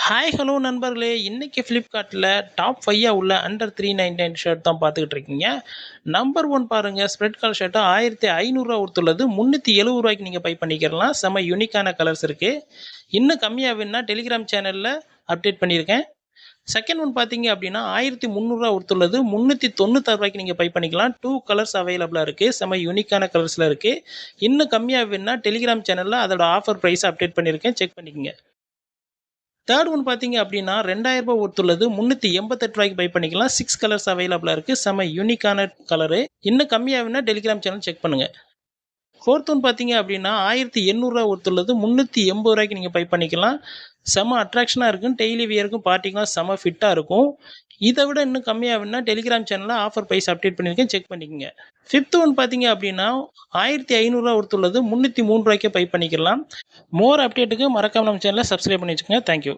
Hi hello நண்பர்களே, இன்னைக்கு ஃப்ளிப்கார்ட்டில் டாப் 5 உள்ள அண்டர் 399 ஷர்ட் தான் பார்த்துக்கிட்டு இருக்கீங்க. நம்பர் 1 பாருங்கள், ஸ்ப்ரெட் கலர் ஷர்ட்டு 1500 ஒருத்துள்ளது 370 ரூபாய்க்கு நீங்கள் பை பண்ணிக்கிறலாம். செம்ம யூனிக்கான கலர்ஸ் இருக்குது. இன்னும் கம்மியாக வேணுன்னா டெலிகிராம் சேனலில் அப்டேட் பண்ணியிருக்கேன். செகண்ட் ஒன் பார்த்தீங்க அப்படின்னா 1300 ஒருத்துள்ளது 396 ரூபாய்க்கு நீங்கள் பை பண்ணிக்கலாம். 2 கலர்ஸ் அவைலபிளாக இருக்குது. செம்ம யூனிக்கான கலர்ஸில் இருக்குது. இன்னும் கம்மியாக வேணுன்னா டெலிகிராம் சேனலில் அதோட ஆஃபர் ப்ரைஸ் அப்டேட் பண்ணியிருக்கேன், செக் பண்ணிக்கோங்க. தேர்ட் ஒன் பார்த்தீங்க அப்படின்னா 2000 ரூபாய் ஒருத்துள்ளது 388 ரூபாய்க்கு பை பண்ணிக்கலாம். 6 கலர்ஸ் அவைலபிளாக இருக்குது. செம்ம யூனிக்கான கலரு. இன்னும் கம்மியாகுன்னா டெலிகிராம் சேனல் செக் பண்ணுங்கள். ஃபோர்த் ஒன் பார்த்தீங்க அப்படின்னா 1800 ஒருத்துள்ளது 380 ரூபாய்க்கு நீங்கள் பை பண்ணிக்கலாம். செம்ம அட்ராக்ஷனாக இருக்கும். டெய்லி வியருக்கும் பார்ட்டிக்கும் செம்ம ஃபிட்டாக இருக்கும். இதை விட இன்னும் கம்மியாகுன்னா டெலிகிராம் சேனலில் ஆஃபர் ப்ரைஸ் அப்டேட் பண்ணியிருக்கேன், செக் பண்ணிக்கோங்க. ஃபிஃப்த் ஒன் பார்த்தீங்க அப்படின்னா 1500 ஒருத்துள்ளது 303 ரூபாய்க்கே பை பண்ணிக்கலாம். மோர் அப்டேட்டுக்கு மறக்காம நம்ம சேனலை சப்ஸ்கிரைப் பண்ணி வச்சுக்கோங்க. தேங்க்யூ.